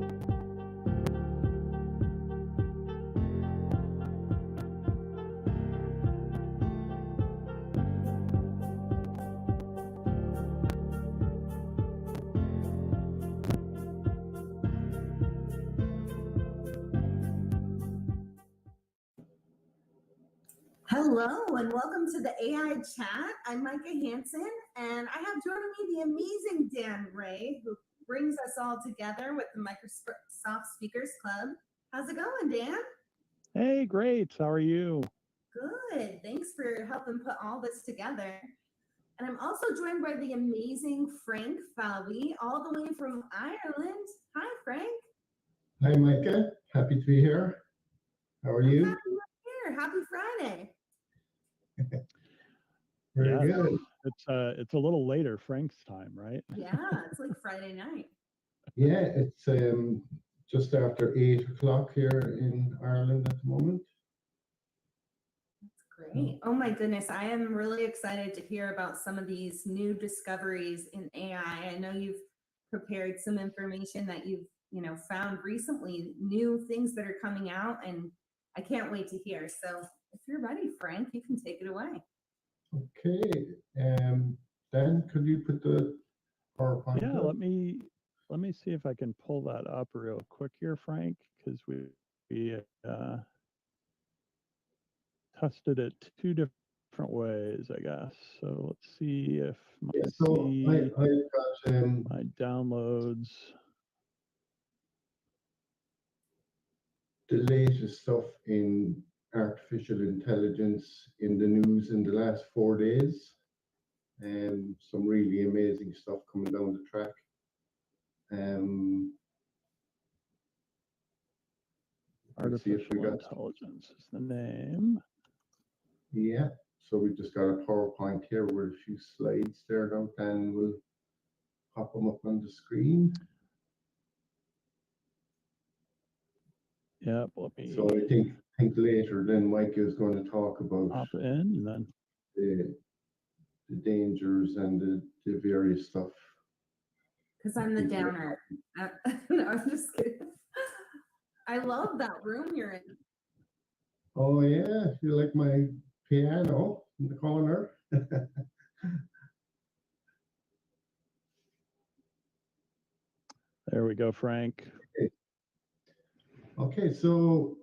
Hello and welcome to the AI chat. I'm Micah Hansen and I have joining me the amazing Dan Ray, who brings us all together with the Microsoft Speakers Club. How's it going, Dan? Hey, great. How are you? Good. Thanks for helping put all this together. And I'm also joined by the amazing Frank Falvey, all the way from Ireland. Hi, Frank. Hi, Micah. Happy to be here. How are you? Happy New Year. Happy Friday. Very good. It's a little later Frank's time, right? Yeah, it's like Friday night. Yeah, it's just after 8 o'clock here in Ireland at the moment. That's great. Oh my goodness, I am really excited to hear about some of these new discoveries in AI. I know you've prepared some information that you've found recently, new things that are coming out, and I can't wait to hear. So if you're ready, Frank, you can take it away. Okay. Dan, could you put the PowerPoint Yeah, up? let me see if I can pull that up real quick here, Frank, because we tested it two different ways, I guess. So let's see if Yeah, so I've got my downloads. the latest stuff in artificial intelligence in the news in the last 4 days. Some really amazing stuff coming down the track. Artificial intelligence is the name. Yeah, so we just got a PowerPoint here with a few slides there now, and we'll pop them up on the screen. Yeah, let me. So I think later then Mike is going to talk about hop in and then the dangers and the various stuff. Because I'm the downer. No, I'm just kidding. I love that room you're in. Oh yeah, you like my piano in the corner? There we go, Frank. Okay, so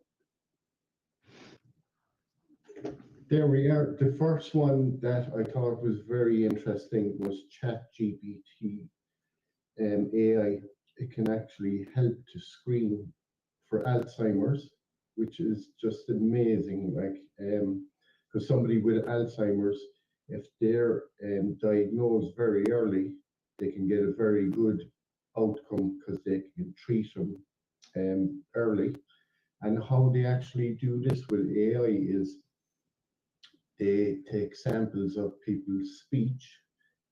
there we are. The first one that I thought was very interesting was ChatGPT AI. It can actually help to screen for Alzheimer's, which is just amazing. Like, because somebody with Alzheimer's, if they're diagnosed very early, they can get a very good outcome because they can treat them early. And how they actually do this with AI is they take samples of people's speech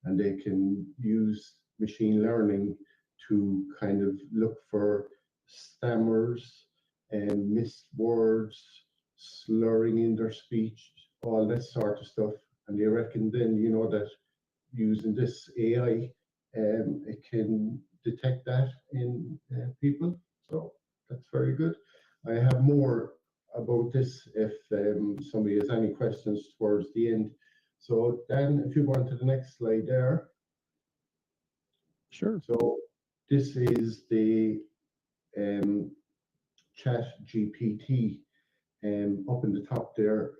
and they can use machine learning to kind of look for stammers and missed words, slurring in their speech, all that sort of stuff. And they reckon then, that using this AI, it can detect that in people. So that's very good. I have more about this if somebody has any questions towards the end. So Dan, if you go on to the next slide there. Sure. So this is the ChatGPT. Up in the top there,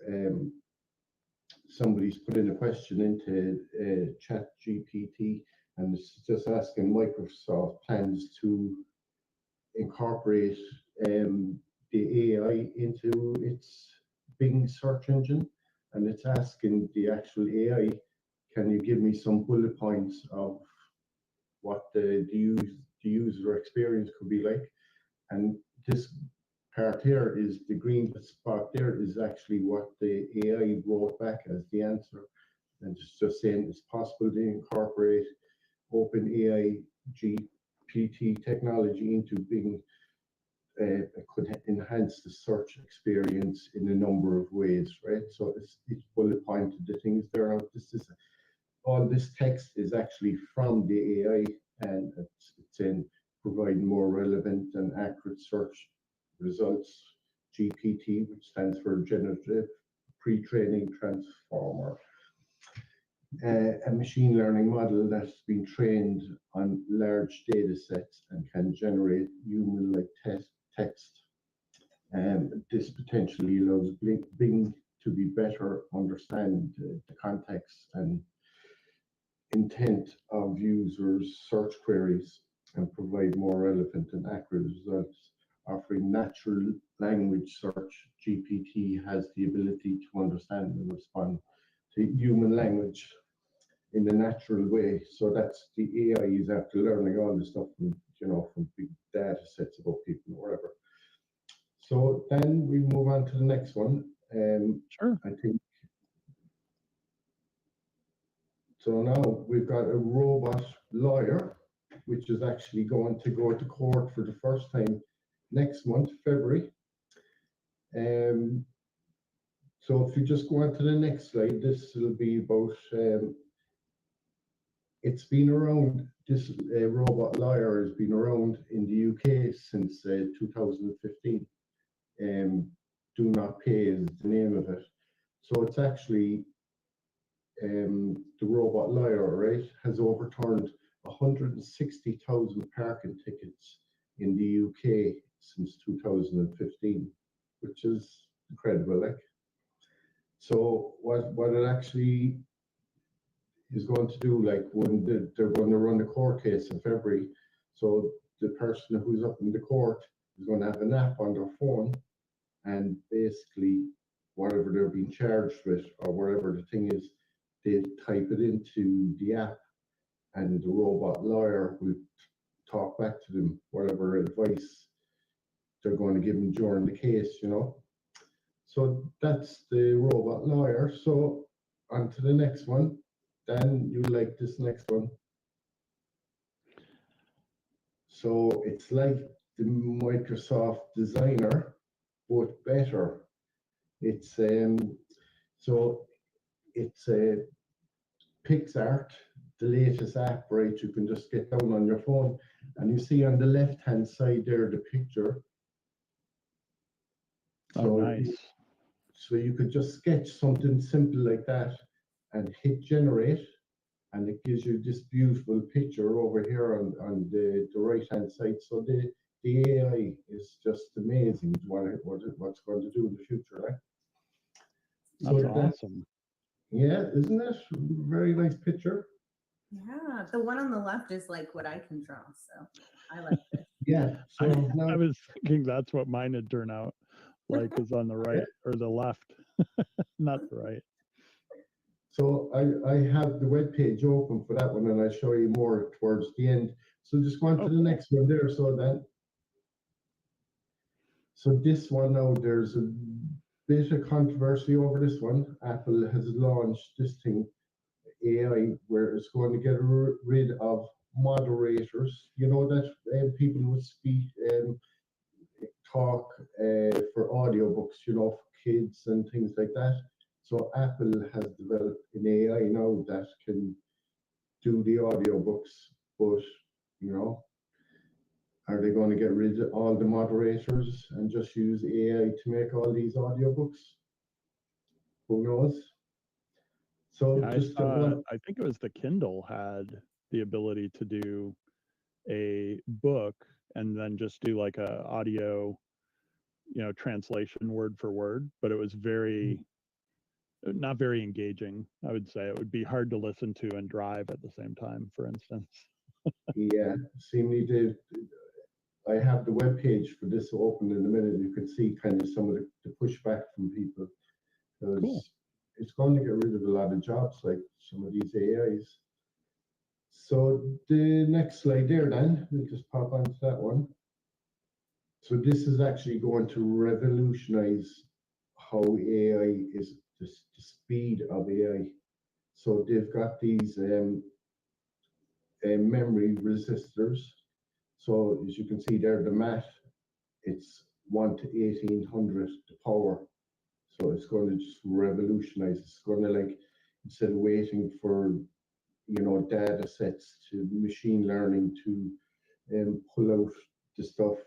somebody's put in a question into ChatGPT, and it's just asking Microsoft plans to incorporate the AI into its Bing search engine, and it's asking the actual AI, can you give me some bullet points of what the user experience could be like? And this part here is the green spot there is actually what the AI wrote back as the answer. And it's just saying it's possible to incorporate OpenAI GPT technology into Bing. It could enhance the search experience in a number of ways, right? So it's bullet pointed the things there. All this text is actually from the AI, and it's in providing more relevant and with search results, GPT, which stands for Generative Pre-training Transformer, a machine learning model that's been trained on large data sets and can generate human-like text. This potentially allows Bing to be better understand the context and intent of users' search queries and provide more relevant and accurate results. Offering natural language search, GPT has the ability to understand and respond to human language in a natural way. So that's the AI is after learning all the stuff from, from big data sets about people or whatever. So then we move on to the next one. Sure. I think so. Now we've got a robot lawyer, which is actually going to go to court for the first time next month, February. So if you just go on to the next slide, this will be about. It's been around. This robot lawyer has been around in the UK since 2015. Do not pay is the name of it. So it's actually the robot lawyer, right, has overturned 160,000 parking tickets in the UK since 2015, which is incredible. Like, so what it actually is going to do, like when they're going to run the court case in February, so the person who's up in the court is going to have an app on their phone, and basically whatever they're being charged with or whatever the thing is, they type it into the app, and the robot lawyer will talk back to them whatever advice they're going to give them during the case, So that's the robot lawyer. So on to the next one. Dan, you like this next one. So it's like the Microsoft Designer, but better. It's so it's a Pixar, the latest app, right? You can just get down on your phone, and you see on the left-hand side there the picture. Oh, nice. So you could just sketch something simple like that and hit generate, and it gives you this beautiful picture over here on the right-hand side. So the AI is just amazing what's going to do in the future, right? That's awesome. Yeah, isn't it? Very nice picture. Yeah, the one on the left is like what I can draw, so I like this. Yeah. So now, I was thinking that's what mine had turned out like, is on the right or the left, not the right. So I have the web page open for that one, and I'll show you more towards the end. So just go on to the next one there. So this one now, there's a bit of controversy over this one. Apple has launched this thing, AI, where it's going to get rid of moderators. You know that people would speak talk for audiobooks, for kids and things like that. So Apple has developed an AI now that can do the audiobooks, but are they going to get rid of all the moderators and just use AI to make all these audiobooks? Who knows? So I think it was the Kindle had the ability to do a book and then just do like a audio, translation word for word, but it was not very engaging. I would say it would be hard to listen to and drive at the same time, for instance. Yeah, I have the web page for this open in a minute. You can see kind of some of the pushback from people, because Cool. It's going to get rid of a lot of jobs, like some of these AIs. So the next slide there, Dan, we'll just pop onto that one. So this is actually going to revolutionize how AI is, the speed of AI. So they've got these memory resistors. So as you can see there, the math, it's 1 to 1800 the power. So it's going to just revolutionize. It's going to, like, instead of waiting for data sets to machine learning to pull out the stuff,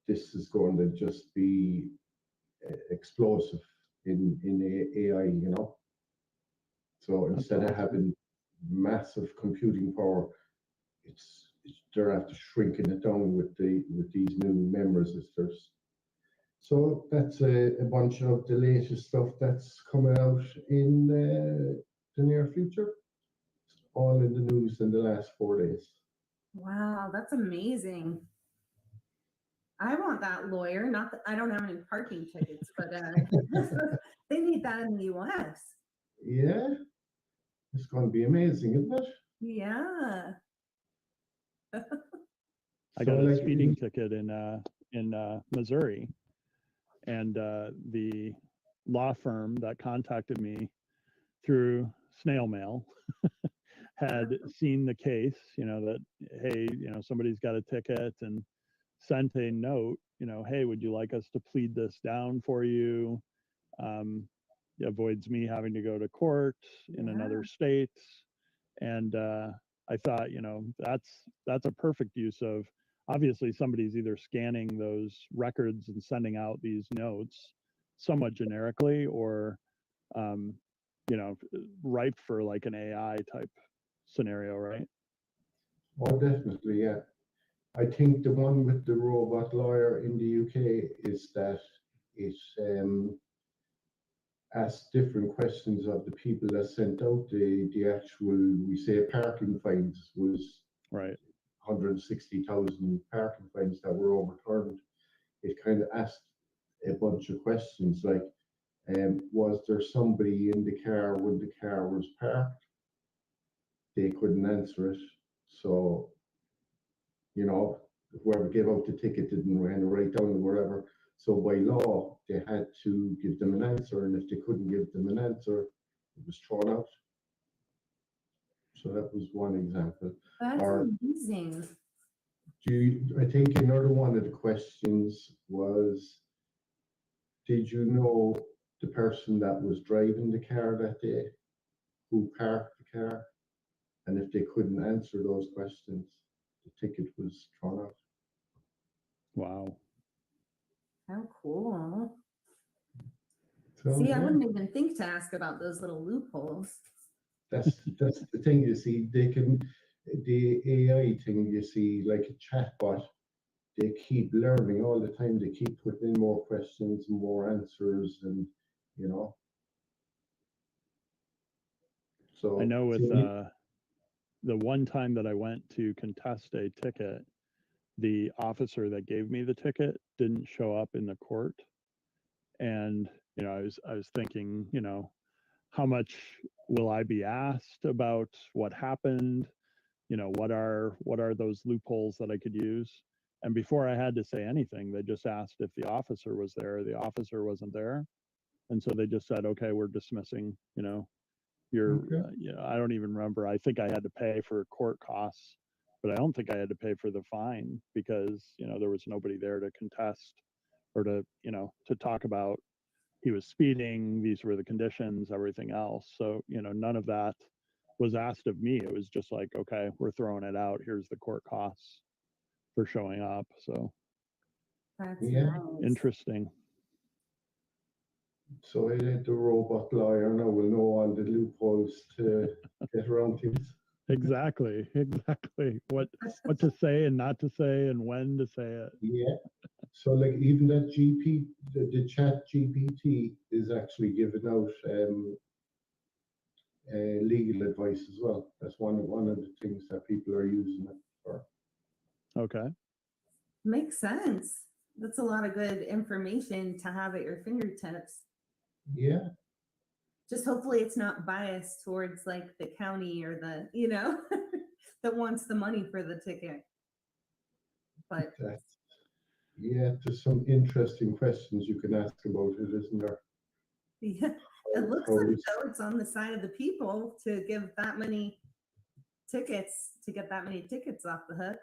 this is going to just be explosive in AI, you know. So That's instead of awesome. having massive computing power, they're after shrinking it down with these new memory resistors. So that's a bunch of the latest stuff that's coming out in the near future. All in the news in the last 4 days. Wow, that's amazing. I want that lawyer. Not that I don't have any parking tickets, but they need that in the US. Yeah, it's going to be amazing, isn't it? Yeah. I So, got a like, speeding ticket in Missouri, and the law firm that contacted me through snail mail had seen the case, that, hey, somebody's got a ticket, and sent a note, hey, would you like us to plead this down for you? It avoids me having to go to court in another state. And I thought, that's a perfect use of, obviously somebody's either scanning those records and sending out these notes somewhat generically, or ripe for like an AI type scenario, right? oh, definitely, yeah. I think the one with the robot lawyer in the UK is that it asks different questions of the people that sent out the actual, we say, parking fines was Right. 160,000 parking fines that were overturned. It kind of asked a bunch of questions like, was there somebody in the car when the car was parked? They couldn't answer it. So, whoever gave out the ticket didn't write down whatever. So by law, they had to give them an answer, and if they couldn't give them an answer, it was thrown out. So that was one example. That's Or amazing. I think another one of the questions was, did you know the person that was driving the car that day, who parked the car? And if they couldn't answer those questions, the ticket was thrown out. Wow. How cool. So See, I yeah, wouldn't even think to ask about those little loopholes. that's the thing. You see, the AI thing. You see, like a chatbot, they keep learning all the time. They keep putting in more questions, more answers, and you know. So I know with see, the one time that I went to contest a ticket, the officer that gave me the ticket didn't show up in the court. And, I was thinking, how much will I be asked about what happened? What are those loopholes that I could use? And before I had to say anything, they just asked if the officer was there. The officer wasn't there. And so they just said, okay, we're dismissing, your, okay. I don't even remember. I think I had to pay for court costs, but I don't think I had to pay for the fine because, there was nobody there to contest or to talk about he was speeding, these were the conditions, everything else. So, none of that was asked of me. It was just like, okay, we're throwing it out. Here's the court costs for showing up. So That's Yeah. nice. interesting. So the robot lawyer now will know all the loopholes to get around things. Exactly. What to say and not to say and when to say it. Yeah. So like even that the chat GPT is actually giving out legal advice as well. That's one of the things that people are using it for. Okay. Makes sense. That's a lot of good information to have at your fingertips. Yeah. Just hopefully it's not biased towards like the county or the, that wants the money for the ticket. But Yeah, there's some interesting questions you can ask about it, isn't there? yeah, it looks How like is- though it's on the side of the people to give that many tickets, to get that many tickets off the hook.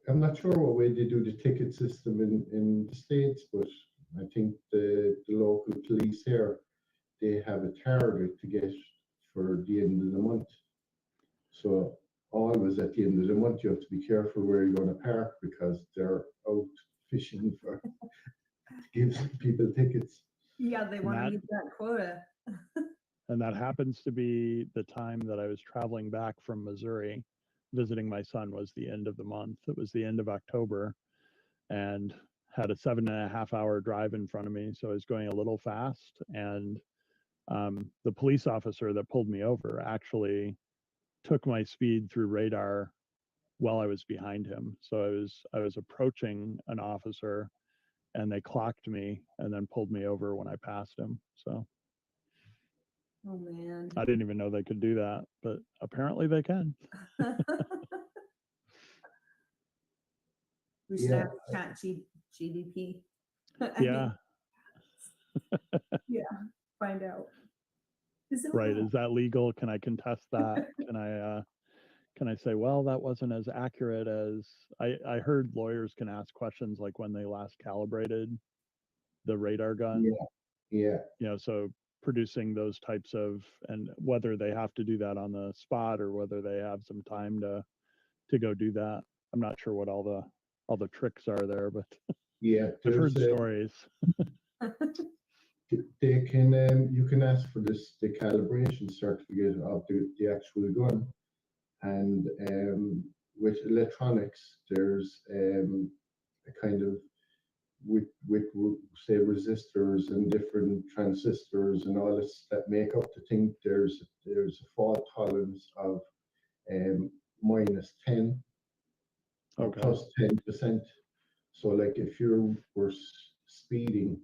I'm not sure what way they do the ticket system in the States, but I think the local police here, they have a target to get for the end of the month. So always at the end of the month, you have to be careful where you're going to park because they're out fishing for give people tickets. Yeah, they want to use that quota. And that happens to be the time that I was traveling back from Missouri, visiting my son. Was the end of the month. It was the end of October, and had a 7.5 hour drive in front of me. So I was going a little fast, and the police officer that pulled me over actually took my speed through radar while I was behind him. So I was approaching an officer, and they clocked me and then pulled me over when I passed him. So Oh man. I didn't even know they could do that, but apparently they can. We should Yeah. have chat GDP. Yeah. Yeah. Find out. Is it Right. real? Is that legal? Can I contest that? Can I say, well, that wasn't as accurate as I heard lawyers can ask questions like when they last calibrated the radar gun. Yeah. You know, so producing those types of, and whether they have to do that on the spot or whether they have some time to go do that. I'm not sure what all the tricks are there, but Yeah. I've heard There's, stories. they can you can ask for the calibration certificate of the actual gun, and with electronics there's a kind of with say resistors and different transistors and all this that make up the thing. There's a fault tolerance of -10 or Okay. +10%. So like if you were speeding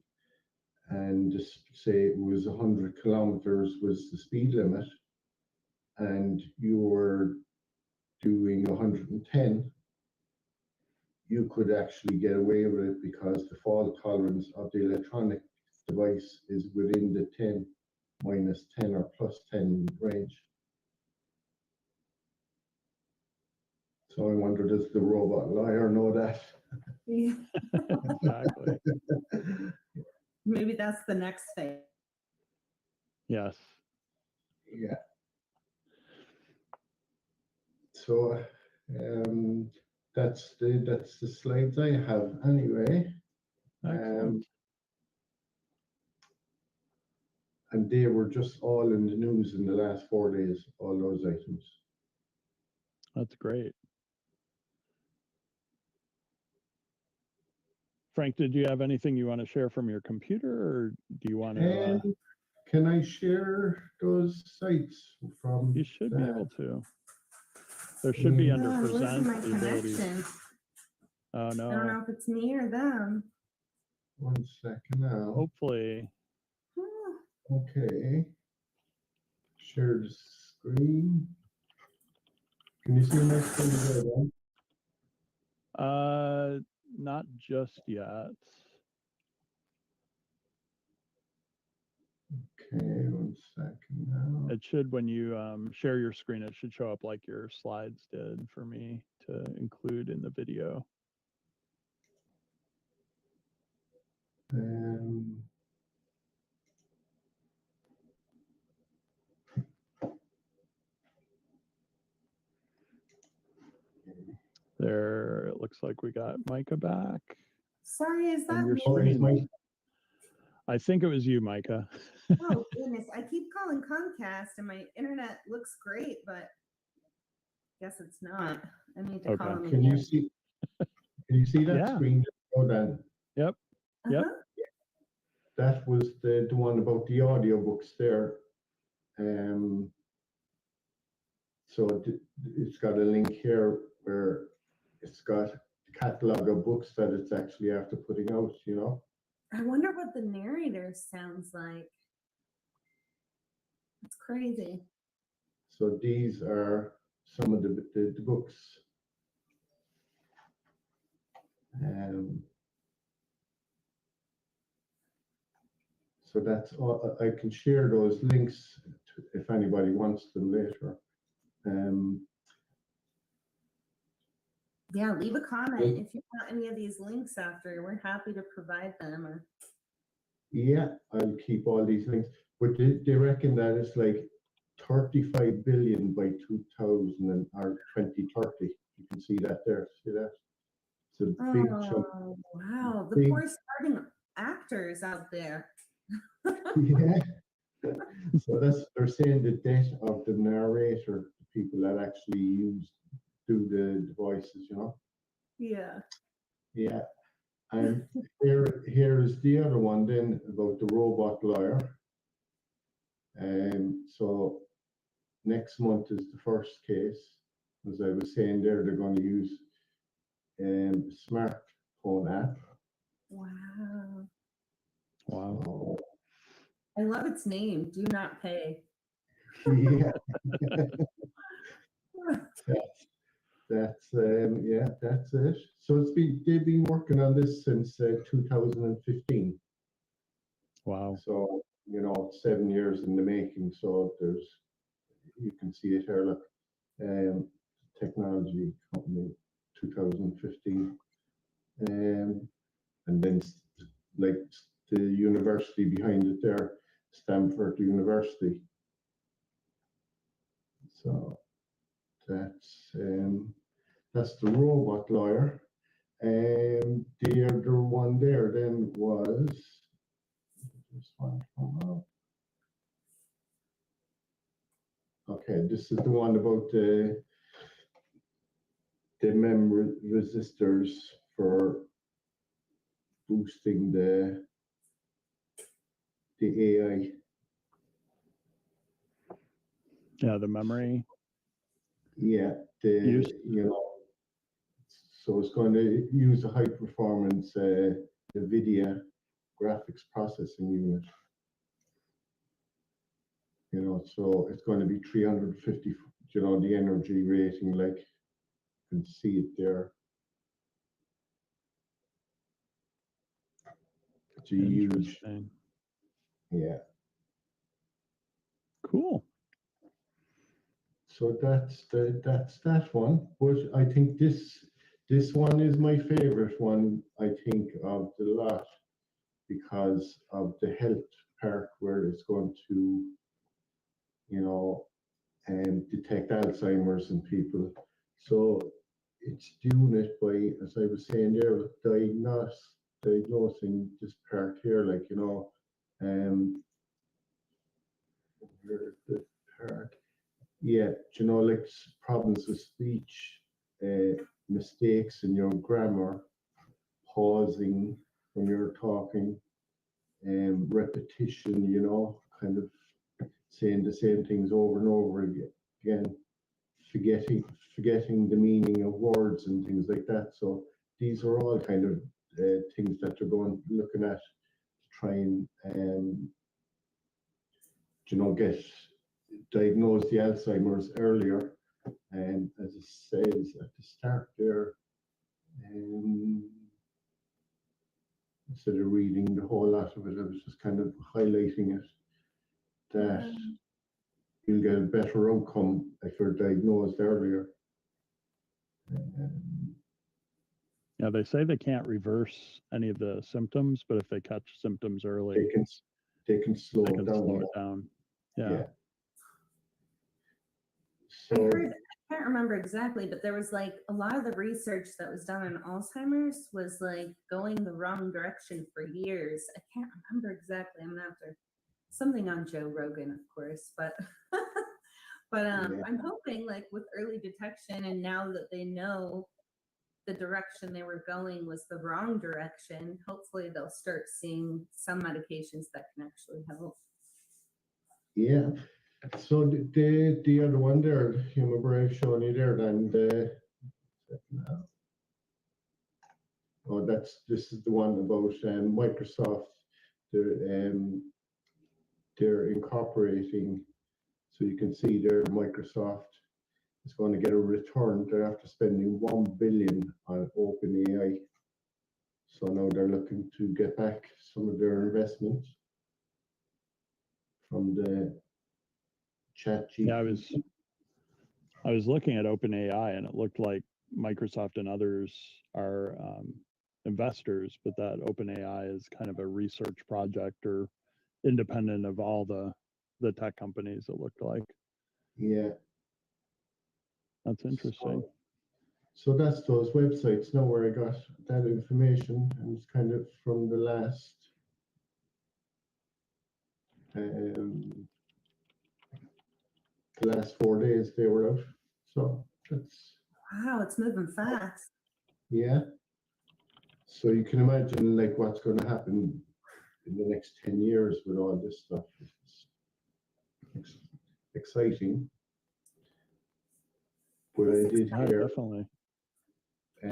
and just say it was 100 kilometers was the speed limit, and you were doing 110, you could actually get away with it because the fault tolerance of the electronic device is within the 10, -10 or +10 range. So I wonder, does the robot liar know that? Yeah. Exactly. Maybe that's the next thing. Yes. Yeah. So that's the slides I have anyway. Excellent. And they were just all in the news in the last 4 days, all those items. That's great. Frank, did you have anything you want to share from your computer, or do you want to? Can I share those sites from? You should be able to. There should be under I'm losing present my the ability. connection. Oh I don't no. know if it's me or them. 1 second now. Hopefully. Okay. Share the screen. Can you see my screen there then? Not just yet. Okay, 1 second now. It should, when you share your screen, it should show up like your slides did for me to include in the video. There, it looks like we got Micah back. Sorry, is that And your me? screen. I think it was you, Micah. Oh goodness, I keep calling Comcast and my internet looks great, but guess it's not. I need to call Okay. them Can again. you see that Yeah. screen? Oh, then Yep. Yep. Uh-huh. that was the one about the audiobooks there. So it's got a link here where it's got the catalog of books that it's actually after putting out, you know. I wonder what the narrator sounds like. It's crazy. So these are some of the books. So that's all. I can share those links if anybody wants them later. Yeah, leave a comment if you want any of these links after. We're happy to provide them. Or Yeah, I'll keep all these links. But they reckon that it's like 35 billion by 2000 or 2030. You can see that there. See that? It's a big chunk. Oh, wow. The Big, poor starting actors out there. yeah. So that's they're saying the death of the narrator, the people that actually do the devices, you know. Yeah. Yeah. And here is the other one then about the robot lawyer. So next month is the first case. As I was saying there, they're going to use smartphone app. Wow. Wow. So, I love its name. Do not pay. yeah, that's yeah, that's it. So they've been working on this since 2015. Wow. So 7 years in the making. So you can see it here. Look, technology company 2015, and then like the university behind it there, Stanford University. So that's the robot lawyer. The other one there then was this one. Okay, this is the one about the memory resistors for boosting the AI. Yeah, the memory. Yeah, Use. so it's going to use a high performance NVIDIA graphics processing unit. So it's going to be 350. The energy rating, like you can see it there. It's a huge, Interesting. yeah. Cool. So that's that one. But I think this one is my favorite one, I think, of the lot, because of the health part where it's going to, detect Alzheimer's in people. So it's doing it by, as I was saying there, with diagnosing this part here, like, where's the part? Yeah, like problems with speech, mistakes in your grammar, pausing when you're talking, repetition, kind of saying the same things over and over again, forgetting the meaning of words and things like that. So these are all kind of things that they're looking at to try and get diagnose the Alzheimer's earlier. And as it says at the start there, instead of reading the whole lot of it, I was just kind of highlighting it, that you'll get a better outcome if you're diagnosed earlier. Yeah, they say they can't reverse any of the symptoms, but if they catch symptoms early, they can slow they it can down. slow it down. Yeah. I So heard, I can't remember exactly, but there was like a lot of the research that was done on Alzheimer's was like going the wrong direction for years. I can't remember exactly. I'm gonna have to something on Joe Rogan, of course, but yeah. I'm hoping like with early detection, and now that they know the direction they were going was the wrong direction, hopefully they'll start seeing some medications that can actually help. Yeah. So the other one there, remember I've shown you there, and this is the one about Microsoft. They're incorporating, so you can see there Microsoft is going to get a return. They're after spending $1 billion on OpenAI. So now they're looking to get back some of their investments from the chat GPT. Yeah, I was looking at OpenAI, and it looked like Microsoft and others are investors, but that OpenAI is kind of a research project or independent of all the tech companies, it looked like. Yeah. That's interesting. So that's those websites now where I got that information, and it's kind of from the last 4 days they were out. So that's, Wow, it's moving fast. yeah. So you can imagine like what's going to happen in the next 10 years with all this stuff. It's exciting. But I did Yeah, hear, definitely. I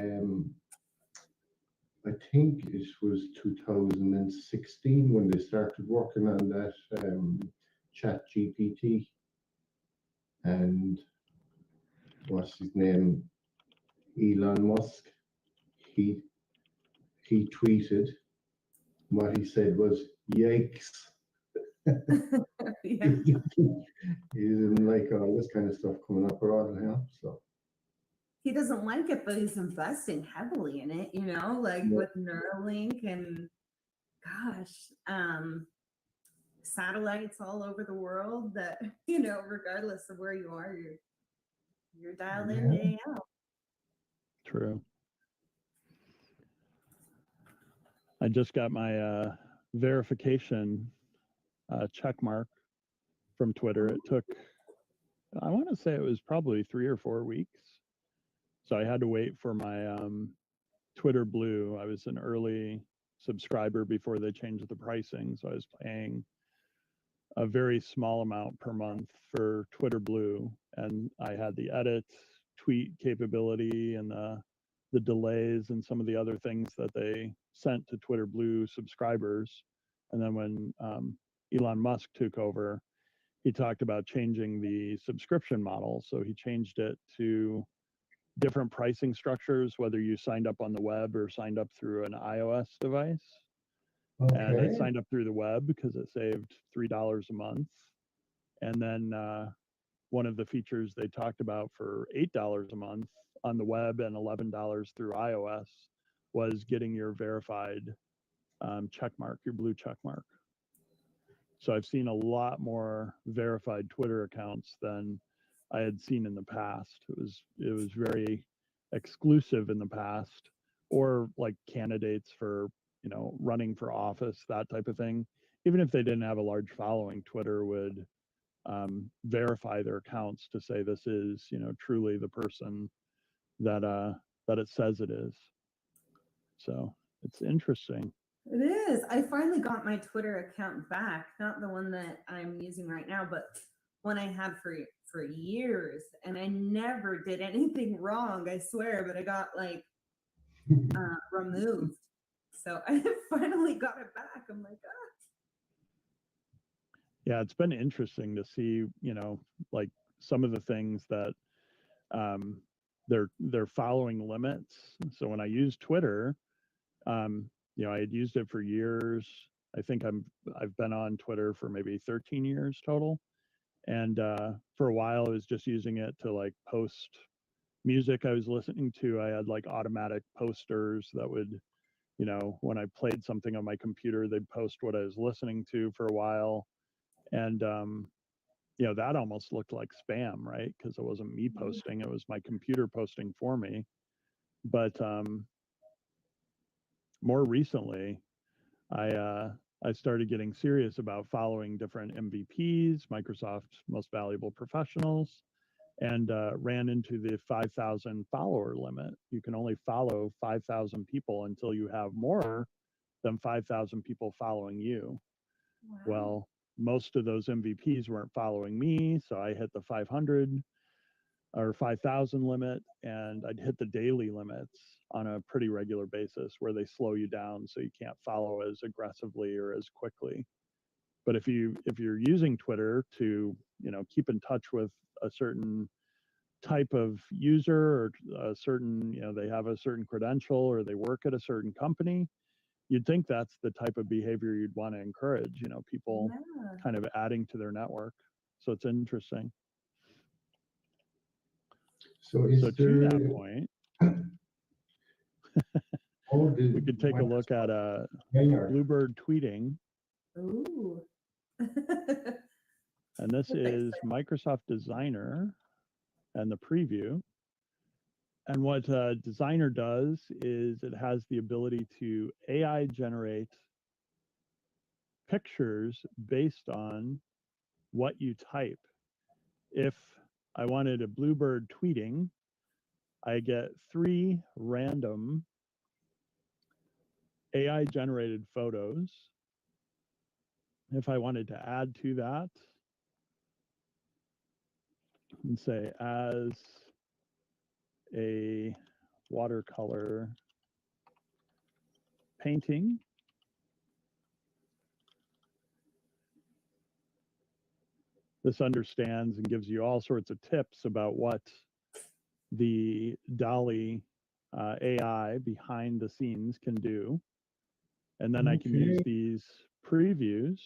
think it was 2016 when they started working on that chat GPT, and what's his name, Elon Musk, he tweeted, what he said was, yikes. Yeah. He didn't like all this kind of stuff coming up at all now. So He doesn't like it, but he's investing heavily in it, like yeah. with Neuralink and gosh, satellites all over the world that, regardless of where you are, you're dialed in Yeah. day out. True. I just got my verification check mark from Twitter. It took, I want to say it was probably 3 or 4 weeks. So I had to wait for my Twitter Blue. I was an early subscriber before they changed the pricing. So I was paying a very small amount per month for Twitter Blue. And I had the edit, tweet capability, and the delays and some of the other things that they sent to Twitter Blue subscribers. And then when Elon Musk took over, he talked about changing the subscription model. So he changed it to different pricing structures, whether you signed up on the web or signed up through an iOS device. And I Okay. signed up through the web because it saved $3 a month. And then one of the features they talked about for $8 a month on the web and $11 through iOS was getting your verified check mark, your blue check mark. So I've seen a lot more verified Twitter accounts than I had seen in the past. It was very exclusive in the past, or like candidates for, running for office, that type of thing. Even if they didn't have a large following, Twitter would verify their accounts to say this is, truly the person that it says it is. So it's interesting. It is. I finally got my Twitter account back, not the one that I'm using right now, but one I had for years, and I never did anything wrong, I swear, but I got like removed. So I finally got it back. I'm like, Yeah, it's been interesting to see, like some of the things that they're following limits. So when I use Twitter, I had used it for years. I think I've been on Twitter for maybe 13 years total. And for a while I was just using it to like post music I was listening to. I had like automatic posters that would, when I played something on my computer, they'd post what I was listening to for a while. And that almost looked like spam, right? Because it wasn't me posting, it was my computer posting for me. But more recently, I started getting serious about following different MVPs, Microsoft's most valuable professionals, and ran into the 5,000 follower limit. You can only follow 5,000 people until you have more than 5,000 people following you. wow. Well, most of those MVPs weren't following me, so I hit the 500 or 5,000 limit, and I'd hit the daily limits on a pretty regular basis where they slow you down so you can't follow as aggressively or as quickly. But if you're using Twitter to, keep in touch with a certain type of user, or a certain, they have a certain credential, or they work at a certain company, you'd think that's the type of behavior you'd want to encourage, people Yeah. kind of adding to their network. So it's interesting. So So to that point, we could take a look at Bluebird tweeting. Ooh. And this That's is Microsoft Designer and the preview. And what Designer does is it has the ability to AI generate pictures based on what you type. If I wanted a bluebird tweeting, I get 3 random AI generated photos. If I wanted to add to that and say as a watercolor painting, this understands and gives you all sorts of tips about what the DALL-E AI behind the scenes can do. And then I can use these previews.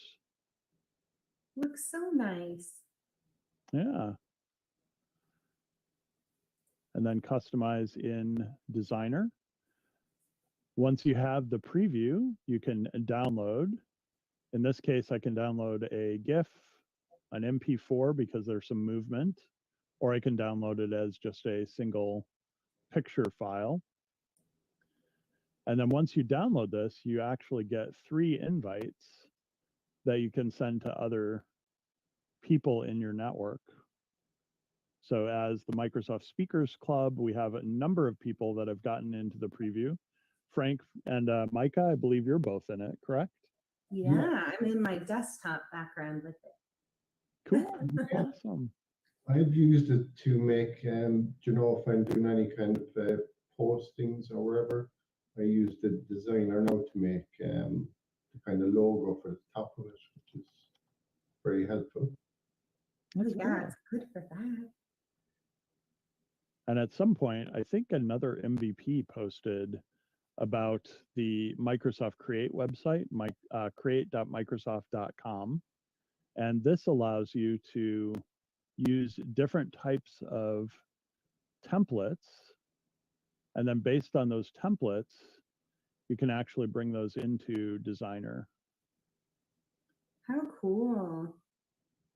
Looks so nice. Yeah. And then customize in Designer. Once you have the preview, you can download. In this case, I can download a GIF, an MP4 because there's some movement, or I can download it as just a single picture file. And then once you download this, you actually get 3 invites that you can send to other people in your network. So as the Microsoft Speakers Club, we have a number of people that have gotten into the preview. Frank and Micah, I believe you're both in it, correct? Yeah, I'm in my desktop background with it. Cool. Awesome. I've used it to make, you know, if I'm doing any kind of postings or wherever, I use the Designer now to make the kind of logo for the top of it, which is very helpful. That's yeah, cool. it's good for that. And at some point, I think another MVP posted about the Microsoft Create website, create.microsoft.com. And this allows you to use different types of templates. And then based on those templates, you can actually bring those into Designer. How cool.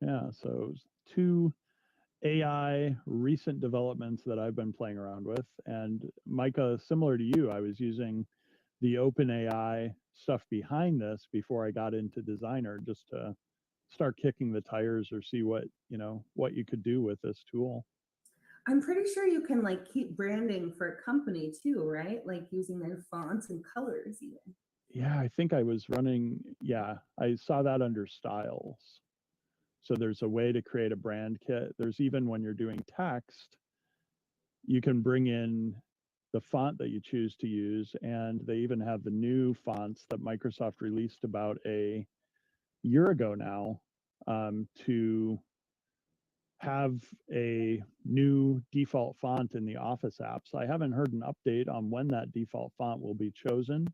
Yeah, so 2 AI recent developments that I've been playing around with. And Micah, similar to you, I was using the OpenAI stuff behind this before I got into Designer, just to start kicking the tires or see what, you know, what you could do with this tool. I'm pretty sure you can like keep branding for a company too, right? Like using their fonts and colors even. Yeah, I think I was running, yeah, I saw that under styles. So there's a way to create a brand kit. There's even when you're doing text, you can bring in the font that you choose to use. And they even have the new fonts that Microsoft released about a year ago now, to have a new default font in the Office apps. I haven't heard an update on when that default font will be chosen,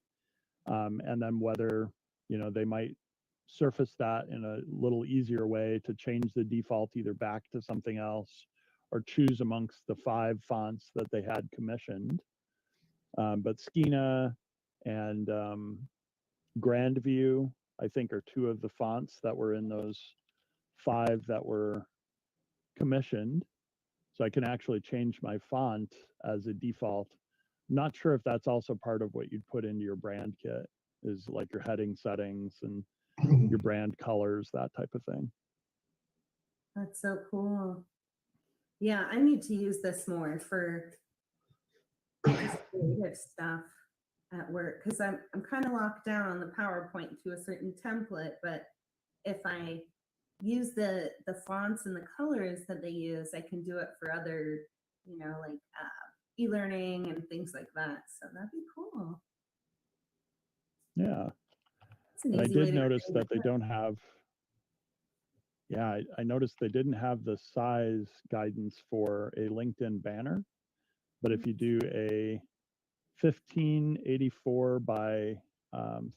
and then whether, you know, they might surface that in a little easier way to change the default either back to something else or choose amongst the 5 fonts that they had commissioned. But Skina and Grandview, I think, are 2 of the fonts that were in those 5 that were commissioned. So I can actually change my font as a default. Not sure if that's also part of what you'd put into your brand kit, is like your heading settings and your brand colors, that type of thing. That's so cool. Yeah, I need to use this more for just creative stuff at work because I'm kind of locked down on the PowerPoint to a certain template, but if I use the fonts and the colors that they use, I can do it for other, you know, like e-learning and things like that. So that'd be cool. Yeah. It's an And I easy way did to notice create that they don't have, yeah, I noticed they didn't have the size guidance for a LinkedIn banner. But if you do a 1584 by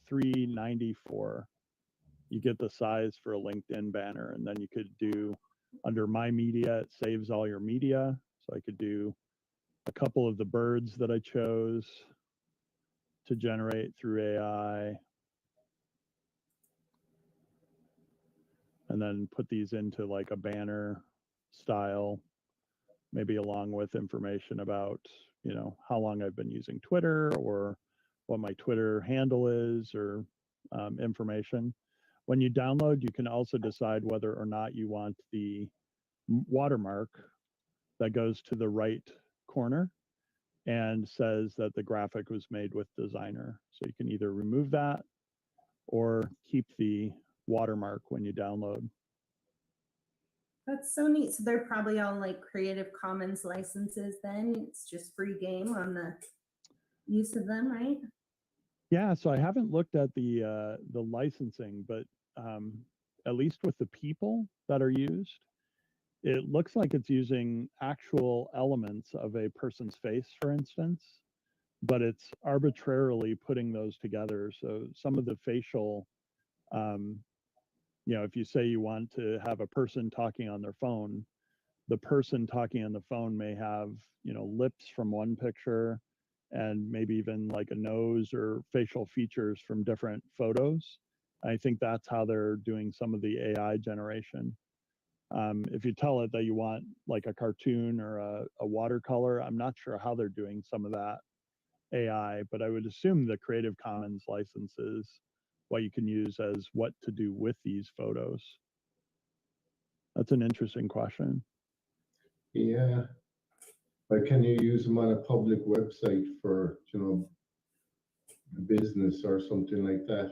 394, you get the size for a LinkedIn banner. And then you could do under My Media, it saves all your media. So I could do a couple of the birds that I chose to generate through AI. and then put these into like a banner style, maybe along with information about, how long I've been using Twitter or what my Twitter handle is, or information. When you download, you can also decide whether or not you want the watermark that goes to the right corner and says that the graphic was made with Designer. So you can either remove that or keep the watermark when you download. That's so neat. So they're probably all like Creative Commons licenses then. It's just free game on the use of them, right? Yeah, so I haven't looked at the licensing, but at least with the people that are used, it looks like it's using actual elements of a person's face, for instance, but it's arbitrarily putting those together. So some of the facial, if you say you want to have a person talking on their phone, the person talking on the phone may have, lips from one picture and maybe even like a nose or facial features from different photos. I think that's how they're doing some of the AI generation. If you tell it that you want like a cartoon or a watercolor, I'm not sure how they're doing some of that AI, but I would assume the Creative Commons license is what you can use as what to do with these photos. That's an interesting question. Yeah. Like, can you use them on a public website for, business or something like that?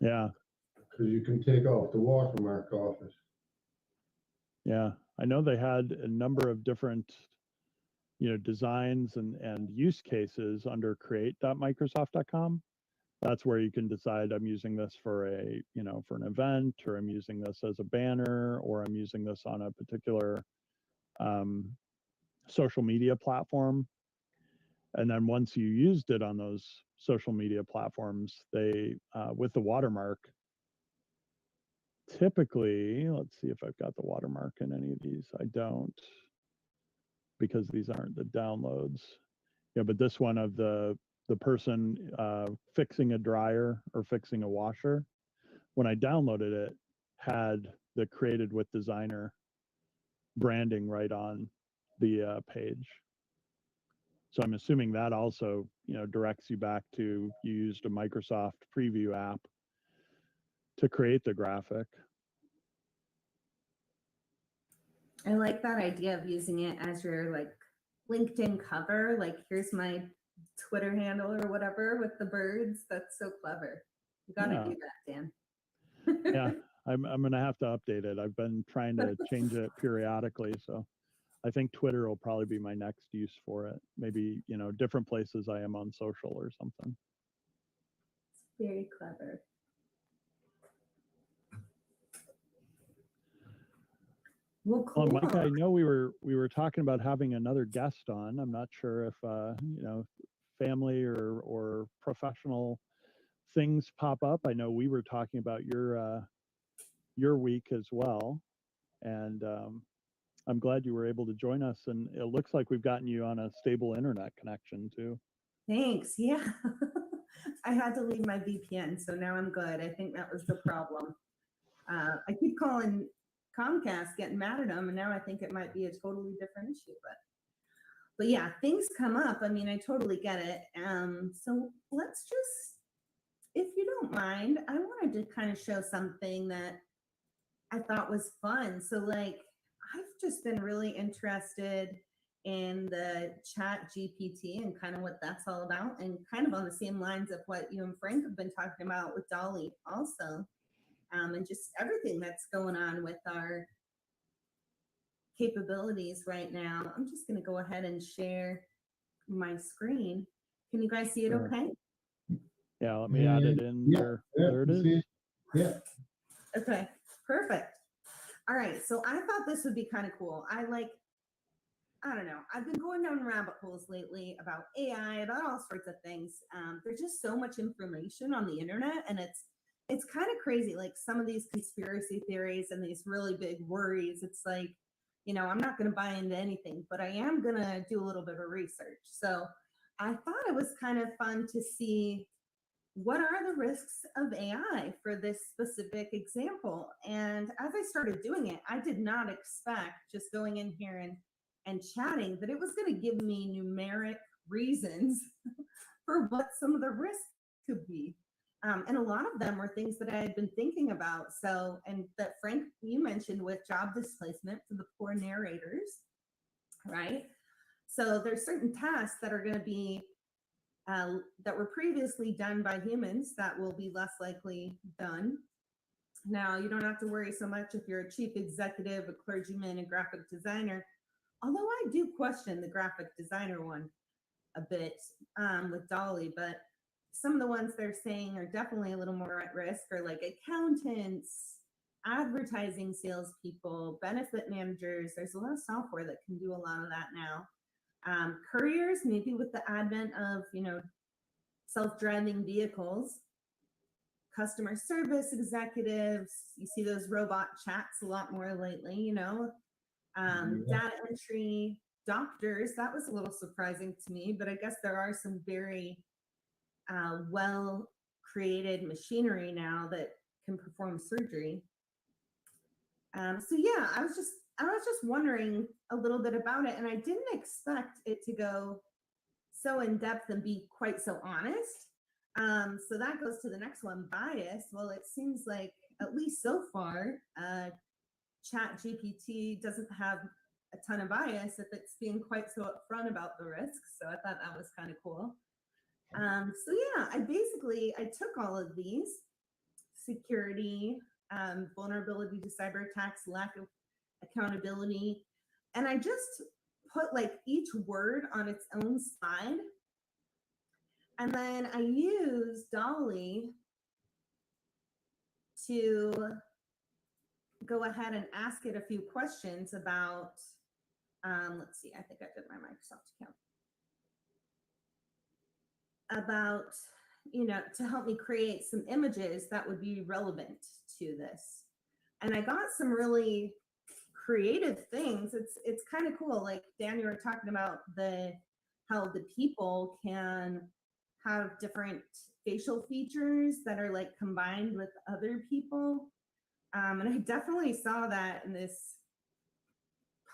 Yeah. Because you can take off the watermark off it. Yeah. I know they had a number of different, designs and use cases under create.microsoft.com. That's where you can decide I'm using this for for an event, or I'm using this as a banner, or I'm using this on a particular social media platform. And then once you used it on those social media platforms, they, with the watermark, typically, let's see if I've got the watermark in any of these. I don't, because these aren't the downloads. Yeah, but this one of the person fixing a dryer or fixing a washer, when I downloaded it, had the Created with Designer branding right on the page. So I'm assuming that also, directs you back to, you used a Microsoft Preview app to create the graphic. I like that idea of using it as your like LinkedIn cover. Like, here's my Twitter handle or whatever with the birds. That's so clever. You got to do that, Dan. Yeah, I'm going to have to update it. I've been trying to change it periodically. So I think Twitter will probably be my next use for it. Maybe, different places I am on social or something. Very clever. Well, cool. Mike, I know we were talking about having another guest on. I'm not sure if family or professional things pop up. I know we were talking about your week as well, and I'm glad you were able to join us. And it looks like we've gotten you on a stable internet connection too. Thanks. Yeah. I had to leave my VPN, so now I'm good. I think that was the problem. I keep calling Comcast, getting mad at them, and now I think it might be a totally different issue. But yeah, things come up. I mean, I totally get it. So let's just, if you don't mind, I wanted to kind of show something that I thought was fun. So like, I've just been really interested in the Chat GPT and kind of what that's all about, and kind of on the same lines of what you and Frank have been talking about with Dolly also, and just everything that's going on with our capabilities right now. I'm just going to go ahead and share my screen. Can you guys see it okay? Yeah, let me add it in there. There it is. Yeah. Okay, perfect. All right, so I thought this would be kind of cool. I don't know, I've been going down rabbit holes lately about AI, about all sorts of things. There's just so much information on the internet, and it's kind of crazy. Like some of these conspiracy theories and these really big worries, it's like, I'm not going to buy into anything, but I am going to do a little bit of research. So I thought it was kind of fun to see what are the risks of AI for this specific example? And as I started doing it, I did not expect just going in here and chatting that it was going to give me numeric reasons for what some of the risks could be. And a lot of them were things that I had been thinking about. So, and that Frank, you mentioned with job displacement for the poor narrators, right? So there's certain tasks that are going to be that were previously done by humans that will be less likely done. Now, you don't have to worry so much if you're a chief executive, a clergyman, a graphic designer, although I do question the graphic designer one a bit with Dolly, but some of the ones they're saying are definitely a little more at risk are like accountants, advertising salespeople, benefit managers. There's a lot of software that can do a lot of that now. Couriers, maybe with the advent of, self-driving vehicles, customer service executives, you see those robot chats a lot more lately, data entry, doctors, that was a little surprising to me, but I guess there are some very well created machinery now that can perform surgery. So yeah, I was just wondering a little bit about it, and I didn't expect it to go so in depth and be quite so honest. So that goes to the next one, bias. Well, it seems like at least so far, Chat GPT doesn't have a ton of bias if it's being quite so upfront about the risks. So I thought that was kind of cool. So yeah, I took all of these: security, vulnerability to cyber attacks, lack of accountability, and I just put like each word on its own slide. And then I used Dolly to go ahead and ask it a few questions about, let's see, I think I did my Microsoft account. About, to help me create some images that would be relevant to this. And I got some really creative things. It's kind of cool. Like Dan, you were talking about how the people can have different facial features that are like combined with other people. And I definitely saw that in this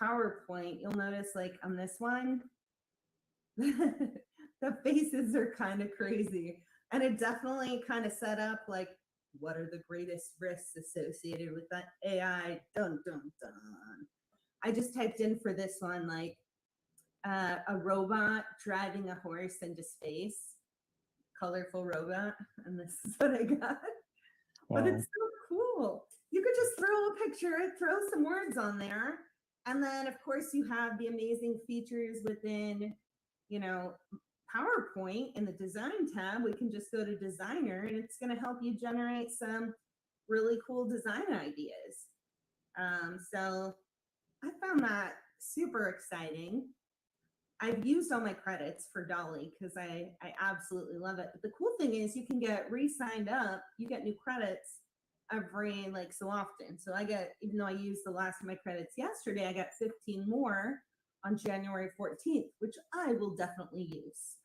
PowerPoint. You'll notice like on this one, the faces are kind of crazy. And it definitely kind of set up like, what are the greatest risks associated with that AI? Dun, dun, dun. I just typed in for this one, like a robot driving a horse into space, colorful robot. And this is what I got. Wow. But it's so cool. You could just throw a picture, throw some words on there. And then of course you have the amazing features within, PowerPoint in the design tab. We can just go to designer and it's going to help you generate some really cool design ideas. So I found that super exciting. I've used all my credits for Dolly because I absolutely love it. But the cool thing is you can get re-signed up. You get new credits every so often. So I get, even though I used the last of my credits yesterday, I got 15 more on January 14th, which I will definitely use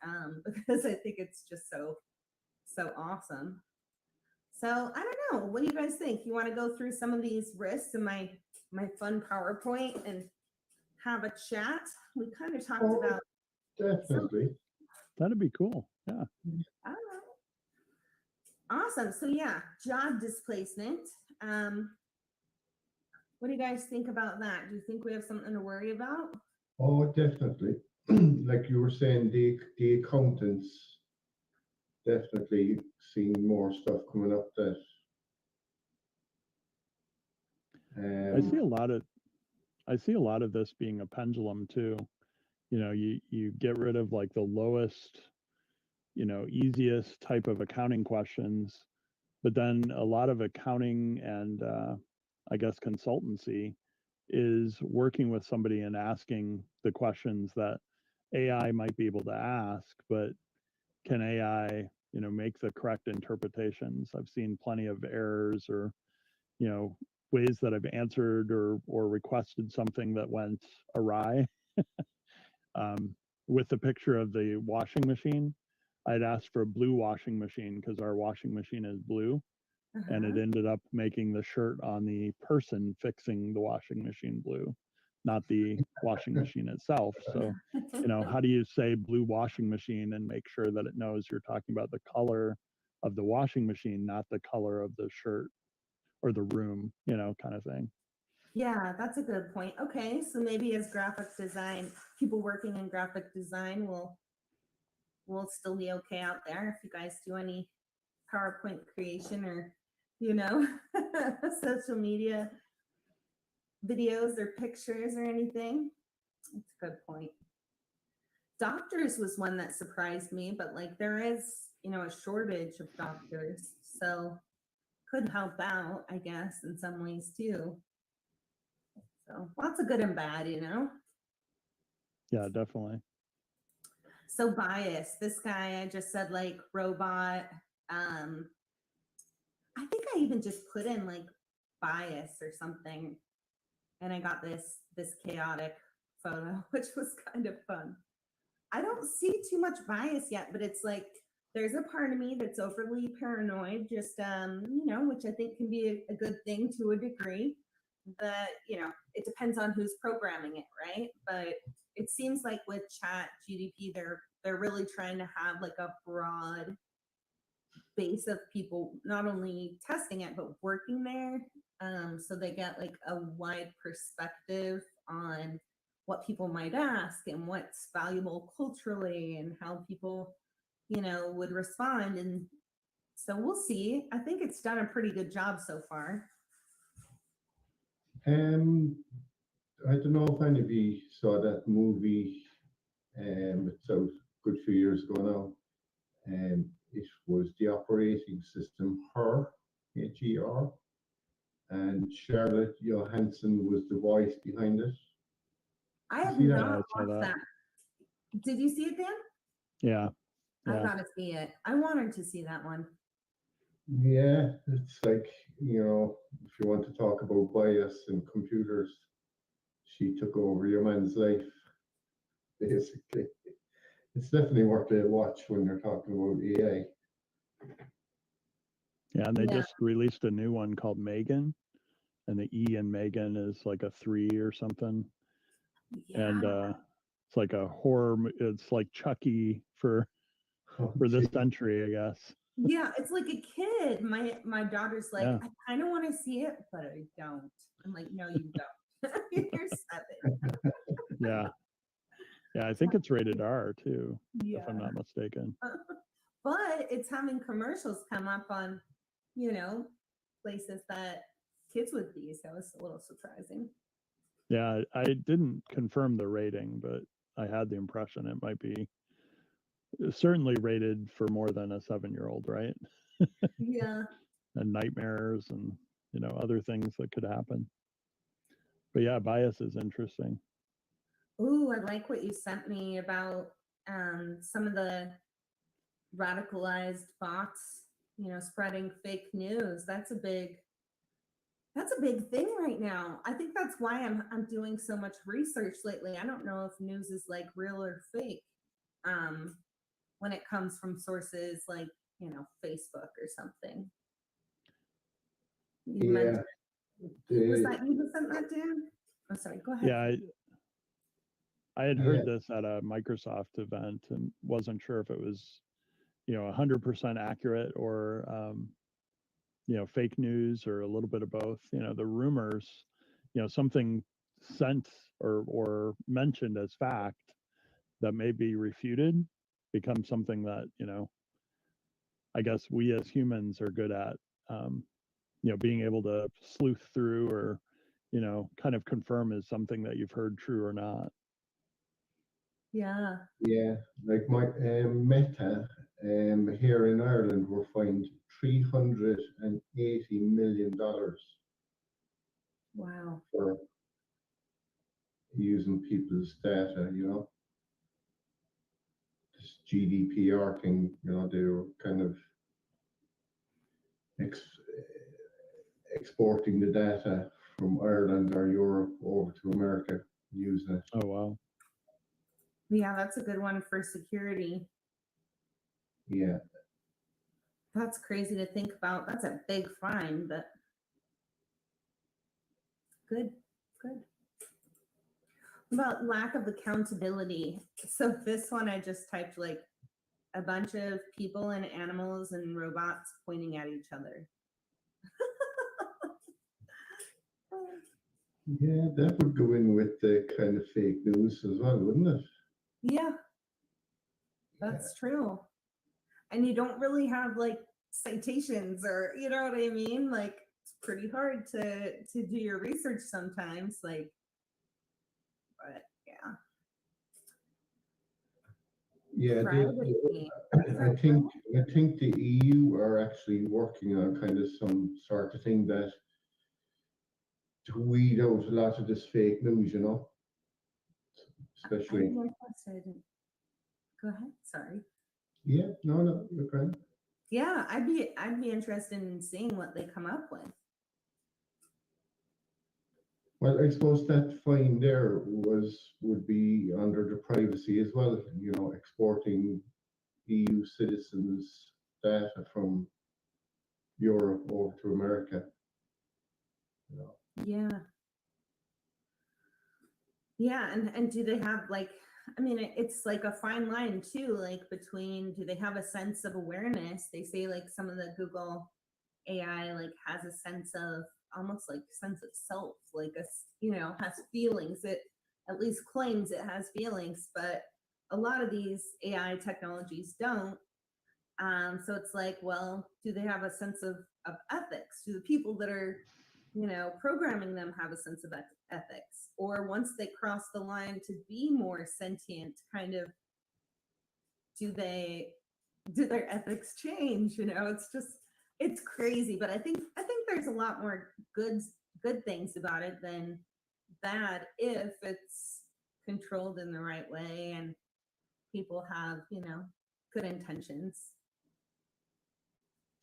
because I think it's just so awesome. So I don't know. What do you guys think? You want to go through some of these risks in my fun PowerPoint and have a chat? We kind of talked about. Definitely. That'd be cool. Yeah. All right. Awesome. So yeah, job displacement. What do you guys think about that? Do you think we have something to worry about? Oh, definitely. Like you were saying, the accountants definitely seeing more stuff coming up that I see a lot of this being a pendulum too. You get rid of like the lowest, easiest type of accounting questions, but then a lot of accounting and I guess consultancy is working with somebody and asking the questions that AI might be able to ask, but can AI, make the correct interpretations? I've seen plenty of errors or, ways that I've answered or requested something that went awry. With the picture of the washing machine, I'd asked for a blue washing machine because our washing machine is blue, and it Uh-huh. ended up making the shirt on the person fixing the washing machine blue, not the washing machine itself. So, how do you say blue washing machine and make sure that it knows you're talking about the color of the washing machine, not the color of the shirt or the room, kind of thing. Yeah, that's a good point. Okay, so maybe as graphic design, people working in graphic design will still be okay out there if you guys do any PowerPoint creation or, social media videos or pictures or anything. That's a good point. Doctors was one that surprised me, but like there is, a shortage of doctors. So could help out, I guess, in some ways too. So lots of good and bad, Yeah, definitely. So bias, this guy, I just said like robot. I think I even just put in like bias or something, and I got this chaotic photo, which was kind of fun. I don't see too much bias yet, but it's like there's a part of me that's overly paranoid, just which I think can be a good thing to a degree. That it depends on who's programming it, right? But it seems like with Chat GDP, they're really trying to have like a broad base of people not only testing it but working there, so they get like a wide perspective on what people might ask and what's valuable culturally and how people would respond. And so we'll see. I think it's done a pretty good job so far. I don't know if any of you saw that movie. It's out a good few years ago now. It was the operating system Her, Her, and Charlotte Johansson was the voice behind it. I have See that? not I saw watched that. that. Did you see it, Dan? Yeah. I gotta see it. I wanted to see that one. Yeah, it's like, if you want to talk about bias in computers, she took over your man's life, basically. It's definitely worth a watch when you're talking about AI. Yeah, and they Yeah. just released a new one called Megan, and the E in Megan is like a 3 or something. Yeah. And it's like a horror. It's like Chucky for this century, I guess. Yeah, it's like a kid. My daughter's like, Yeah. I kind of want to see it, but I don't. I'm like, no, you don't. You're 7. Yeah. Yeah, I think it's rated R too, Yeah. if I'm not mistaken. But it's having commercials come up on, places that kids would be. So it's a little surprising. Yeah, I didn't confirm the rating, but I had the impression it might be certainly rated for more than a 7-year-old, right? Yeah. And nightmares and other things that could happen. But yeah, bias is interesting. Ooh, I like what you sent me about some of the radicalized bots, spreading fake news. That's a big thing right now. I think that's why I'm doing so much research lately. I don't know if news is like real or fake when it comes from sources like, Facebook or something. You mentioned, was that you who sent that, Dan? Oh, sorry, go ahead. Yeah, I had heard this at a Microsoft event and wasn't sure if it was 100% accurate or fake news or a little bit of both. The rumors, something sent or mentioned as fact that may be refuted becomes something that I guess we as humans are good at, being able to sleuth through or kind of confirm is something that you've heard true or not. Yeah. Yeah, like my Meta here in Ireland were fined $380 million. Wow. For using people's data, this GDPR thing, they were kind of exporting the data from Ireland or Europe over to America using it. Oh, wow. Yeah, that's a good one for security. Yeah. That's crazy to think about. That's a big fine, but good, good. About lack of accountability. So this one I just typed like a bunch of people and animals and robots pointing at each other. Yeah, that would go in with the kind of fake news as well, wouldn't it? Yeah, that's true. And you don't really have like citations or you know what I mean? Like it's pretty hard to do your research sometimes. Like, but yeah. Yeah, Privacy. I think the EU are actually working on kind of some sort of thing that to weed out a lot of this fake news, you know, I'd especially. be interested. Go ahead. Sorry. Yeah, no, you're grand. Yeah, I'd be interested in seeing what they come up with. Well, I suppose that fine there would be under the privacy as well, you know, exporting EU citizens' data from Europe over to America. You know. Yeah. Yeah, and do they have like I mean it's like a fine line too, like between do they have a sense of awareness? They say like some of the Google AI like has a sense of almost like sense of self, like you know, has feelings. It at least claims it has feelings, but a lot of these AI technologies don't. So it's like, well, do they have a sense of ethics? Do the people that are, you know, programming them have a sense of ethics? Or once they cross the line to be more sentient, kind of, do their ethics change? You know, it's just it's crazy. But I think there's a lot more good things about it than bad if it's controlled in the right way and people have, you know, good intentions.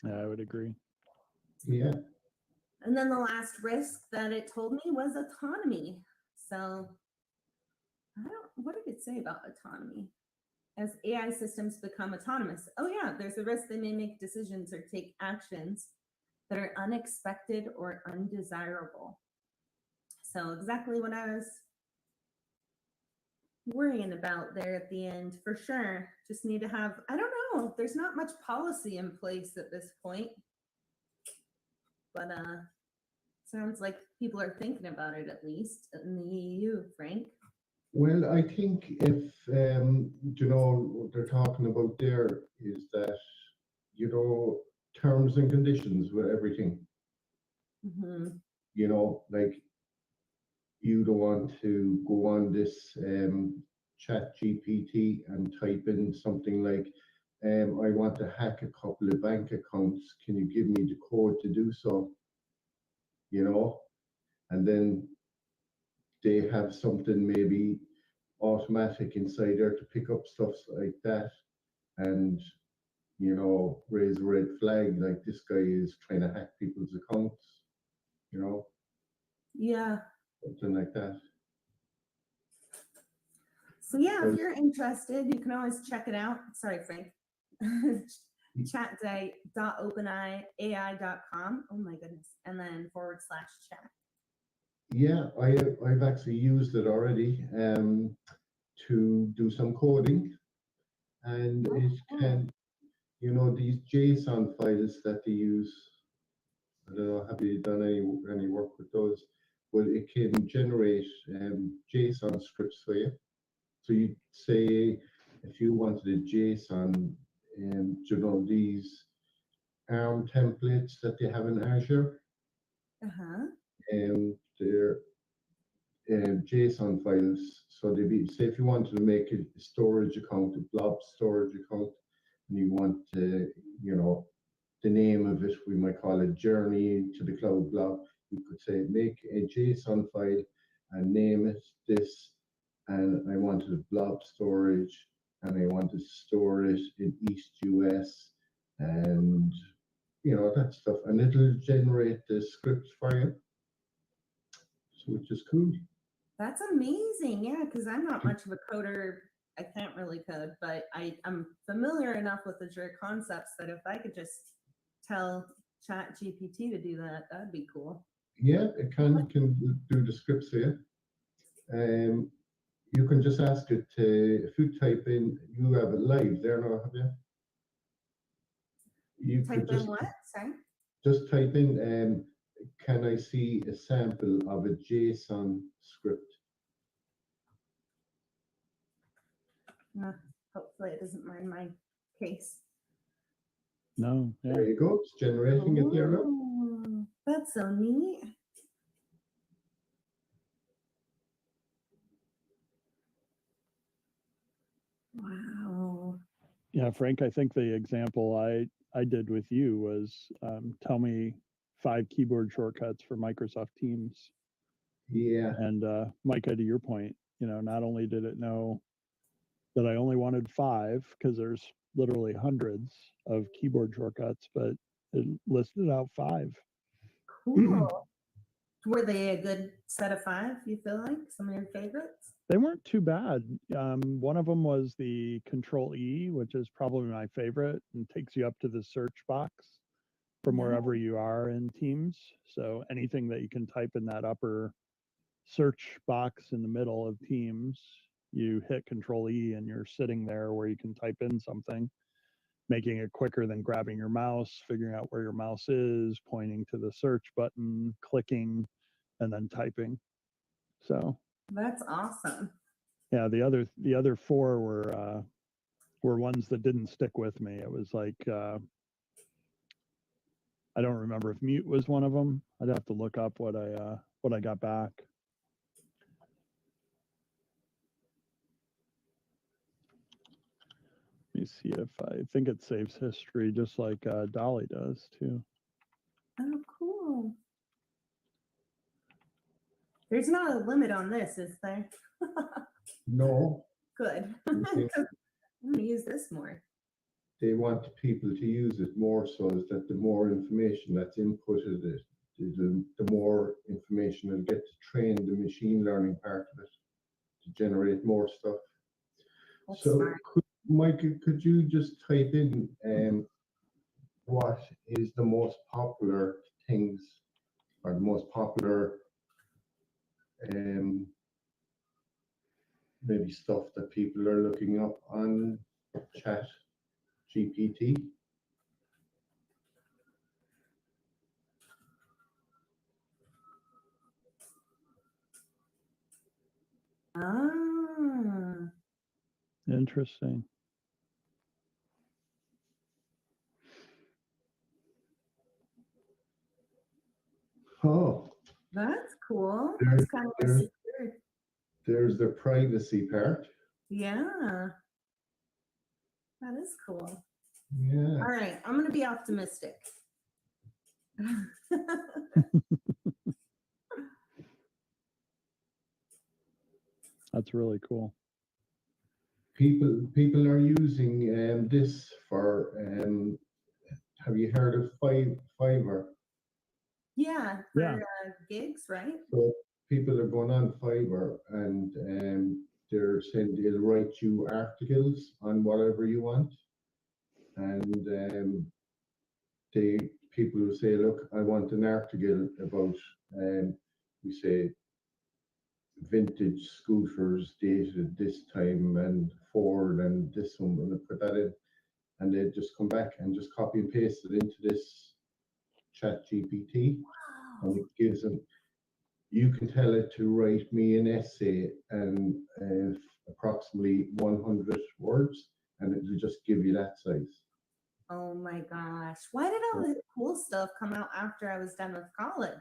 Yeah, I would agree. Yeah. And then the last risk that it told me was autonomy. So what did it say about autonomy? As AI systems become autonomous. Oh yeah, there's a risk they may make decisions or take actions that are unexpected or undesirable. So exactly what I was worrying about there at the end, for sure. Just need to have, I don't know, there's not much policy in place at this point. But sounds like people are thinking about it, at least in the EU, Frank. Well, I think if you know what they're talking about there is that you know terms and conditions with everything. Mm-hmm. You know, like you don't want to go on this chat GPT and type in something like, I want to hack a couple of bank accounts. Can you give me the code to do so? You know, and then they have something maybe automatic inside there to pick up stuff like that and you know raise a red flag like this guy is trying to hack people's accounts, you know. Yeah. Something like that. So yeah, if you're interested, you can always check it out. Sorry, Frank. chat.openai.com. Oh my goodness. And then /chat. Yeah, I've actually used it already to do some coding, and it can, you know, these JSON files that they use. I don't know, have you done any work with those? Well, it can generate JSON scripts for you. So you say if you wanted a JSON, you know, these ARM templates that they have in Azure, they're JSON files. So they be, say if you wanted to make a storage account, a blob storage account, and you want to, you know, the name of it, we might call it Journey to the Cloud Blob. You could say make a JSON file and name it this, and I wanted a blob storage, and I want to store it in East US, and you know that stuff, and it'll generate the scripts for you, so which is cool. That's amazing. Yeah, because I'm not much of a coder. I can't really really code, but I'm familiar enough with Azure concepts that if I could just tell Chat GPT to do that, that'd be cool. Yeah, it can do the scripts here. You can just ask it to, if you type in, you have it live there now, have you? You Type could just in what? Sorry. just type in, can I see a sample of a JSON script? Hopefully it doesn't mind my case. No, yeah. There you go, it's generating it there now. Ooh, that's so neat. Wow. Yeah, Frank, I think the example I did with you was tell me 5 keyboard shortcuts for Microsoft Teams. Yeah, And Micah, to your point, not only did it know that I only wanted 5 because there's literally hundreds of keyboard shortcuts, but it listed out 5. Cool. Were they a good set of 5, you feel like? Some of your favorites? They weren't too bad. One of them was the Control E, which is probably my favorite, and takes you up to the search box from wherever you are in Teams. So anything that you can type in that upper search box in the middle of Teams, you hit Control E and you're sitting there where you can type in something, making it quicker than grabbing your mouse, figuring out where your mouse is, pointing to the search button, clicking, and then typing. So That's awesome. yeah, the other 4 were ones that didn't stick with me. It was like I don't remember if mute was one of them. I'd have to look up what I got back. Let me see if I think it saves history just like Dolly does too. Oh, cool. There's not a limit on this, is there? no, Good. I think I'm gonna use this more. they want people to use it more so that the more information that's inputted, the more information it'll get to train the machine learning part of it to generate more stuff. That's So, smart. Mike, could you just type in what is the most popular things or the most popular maybe stuff that people are looking up on Chat GPT? Ah, Interesting. Oh, that's cool. There- That's kind of there's- secure. there's the privacy part. Yeah, that is cool. Yeah. All right, I'm gonna be optimistic. That's really cool. People are using this for have you heard of Fiverr? Yeah, Yeah. for gigs, right? So people are going on Fiverr and they're saying they'll write you articles on whatever you want. And people will say, look, I want an article about we say vintage scooters dated this time and Ford and this one, and they put that in, and they just come back and just copy and paste it into this Chat GPT, and it gives them. You can tell it to write me an essay and approximately 100 words, and it'll just give you that size. Oh my gosh. Why did all this cool stuff come out after I was done with college?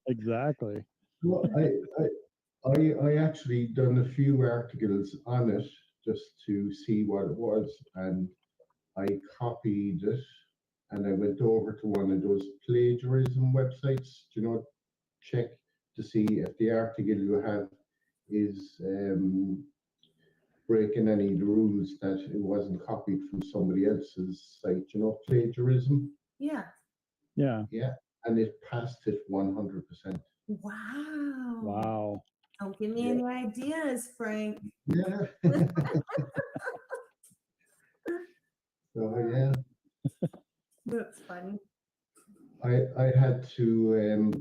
Exactly. Well, I actually done a few articles on it just to see what it was, and I copied it and I went over to one of those plagiarism websites, check to see if the article you have is breaking any of the rules, that it wasn't copied from somebody else's site, plagiarism. Yeah. Yeah. Yeah, and it passed it 100%. Wow. Wow. Don't give me Yeah. any ideas, Frank. Yeah. So yeah, That's funny. I had to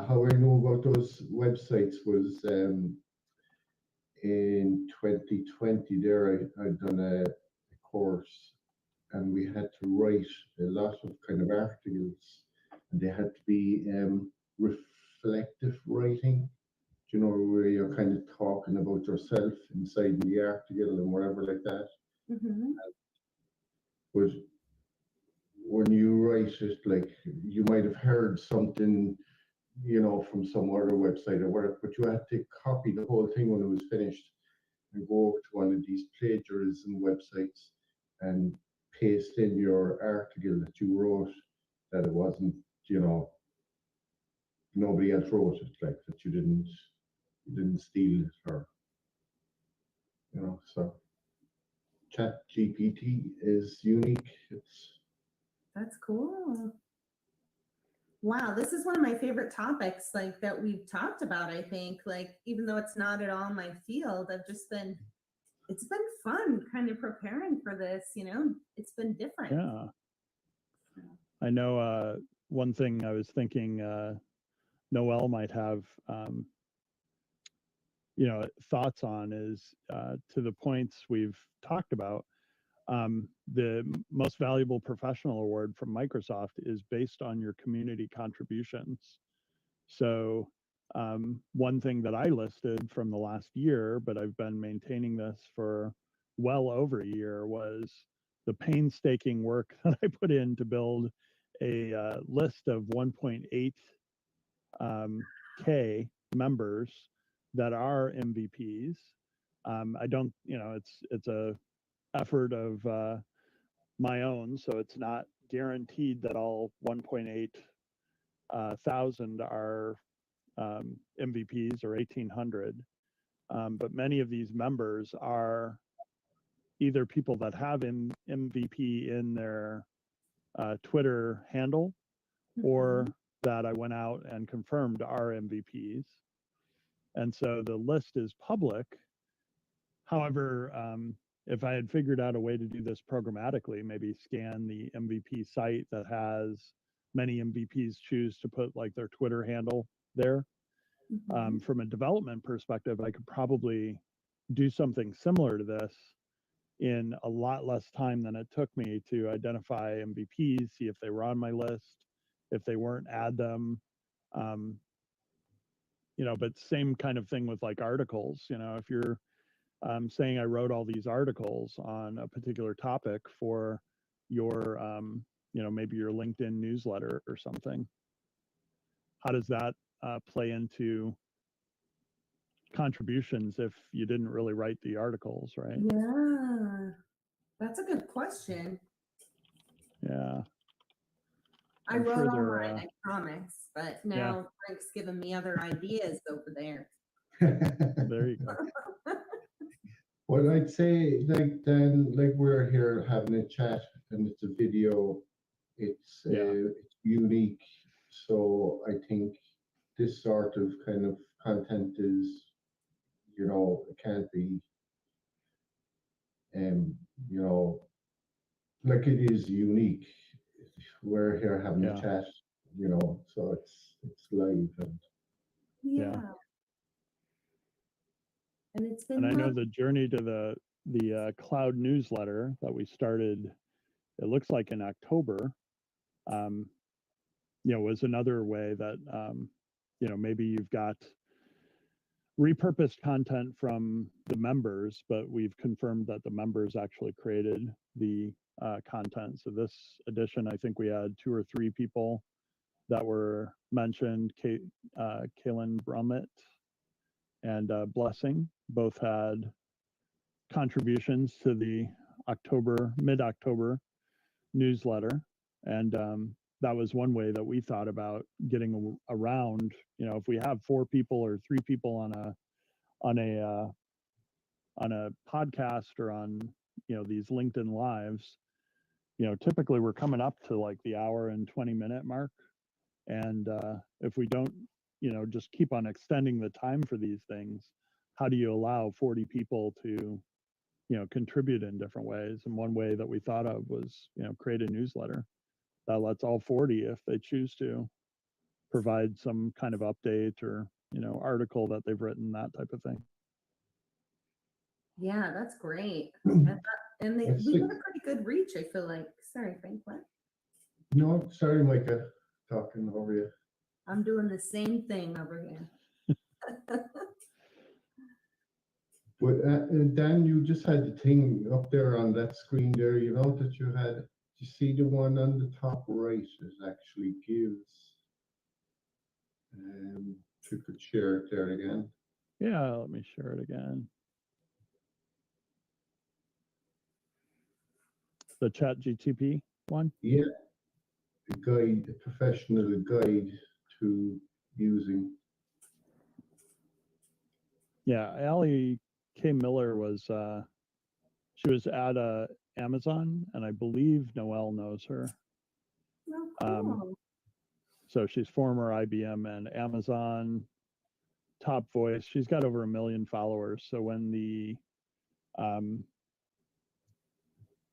how I know about those websites was in 2020 there I'd done a course and we had to write a lot of kind of articles and they had to be reflective writing, you know, where you're kind of talking about yourself inside the article and whatever like that. Hmm. But when you write it, like you might have heard something, you know, from some other website or whatever, but you had to copy the whole thing when it was finished and go over to one of these plagiarism websites and paste in your article that you wrote, that it wasn't, you know, nobody else wrote it, like that you didn't steal it or, you know. So chat GPT is unique. It's That's cool. Wow, this is one of my favorite topics, like that we've talked about, I think. Like, even though it's not at all my field, it's been fun kind of preparing for this, it's been different. Yeah. I know one thing I was thinking Noel might have thoughts on is to the points we've talked about. The most valuable professional award from Microsoft is based on your community contributions. So one thing that I listed from the last year, but I've been maintaining this for well over a year, was the painstaking work that I put in to build a list of 1.8 K members that are MVPs. I don't, it's a effort of my own, so it's not guaranteed that all 1.8 thousand are MVPs or 1,800. But many of these members are either people that have MVP in their Twitter handle, or that I went out and confirmed are MVPs. And so the list is public. However, if I had figured out a way to do this programmatically, maybe scan the MVP site that has many MVPs choose to put like their Twitter handle there. From a development perspective, I could probably do something similar to this in a lot less time than it took me to identify MVPs, see if they were on my list. If they weren't, add them. But same kind of thing with like articles. If you're saying I wrote all these articles on a particular topic for your, maybe your LinkedIn newsletter or something, how does that play into contributions if you didn't really write the articles, right? Yeah, that's a good question. Yeah. I I'm wrote sure all they're, mine, I promise, but now Frank's giving me other ideas over there. there you go. Well, I'd say like then like we're here having a chat and it's a video, it's unique. So I think this sort of kind of content is, you know, it can't be you know, like it is unique. We're here having a chat, you know, so it's live and Yeah. And it's been And I know the journey to the cloud newsletter that we started, it looks like in October, was another way that, maybe you've got repurposed content from the members, but we've confirmed that the members actually created the content. So this edition, I think we had 2 or 3 people that were mentioned. Kaylin Brummett and Blessing both had contributions to the mid-October newsletter. And that was one way that we thought about getting around, if we have 4 people or 3 people on a podcast or on, these LinkedIn lives, typically we're coming up to like the hour and 20-minute mark. And if we don't, just keep on extending the time for these things, how do you allow 40 people to, contribute in different ways? And one way that we thought of was, create a newsletter that lets all 40, if they choose to, provide some kind of update or, article that they've written, that type of thing. Yeah, that's great. And we have a pretty good reach, I feel like. Sorry, Frank, what? No, sorry, Micah, talking over you. I'm doing the same thing over here. But Dan, you just had the thing up there on that screen there, that you had. You see the one on the top right is actually gives. If you could share it there again. Yeah, let me share it again. The ChatGTP one? Yeah, the professional guide to using. Yeah, Allie K. Miller was, she was at Amazon, and I believe Noelle knows her. Oh, cool. So she's former IBM and Amazon top voice. She's got over 1 million followers. So when the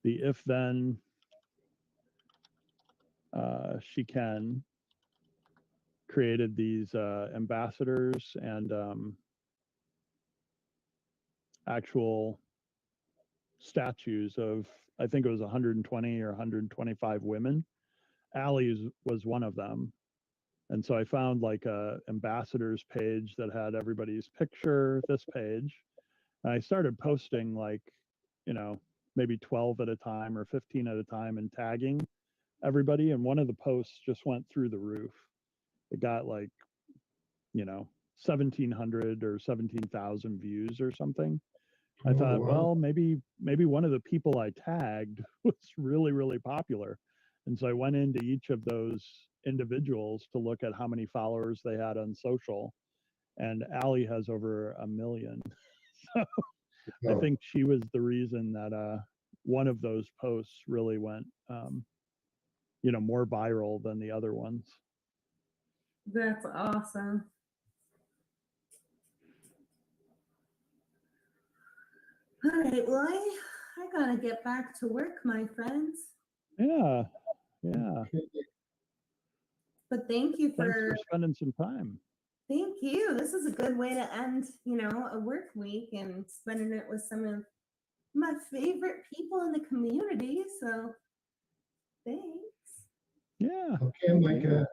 if then she can created these ambassadors and actual statues of, I think it was 120 or 125 women. Allie's was one of them. And so I found like a ambassadors page that had everybody's picture, this page. And I started posting like, maybe 12 at a time or 15 at a time and tagging everybody. And one of the posts just went through the roof. It got like, 1,700 or 17,000 views or something. I thought, well, maybe one of the people I tagged was really, really popular. And so I went into each of those individuals to look at how many followers they had on social. And Allie has over 1 million. So I think she was the reason that one of those posts really went, more viral than the other ones. That's awesome. All right, well, I gotta get back to work, my friends. Yeah. But thank you Thanks for spending some time. Thank you. This is a good way to end, a work week and spending it with some of my favorite people in the community. So thanks. Yeah. Okay, Micah.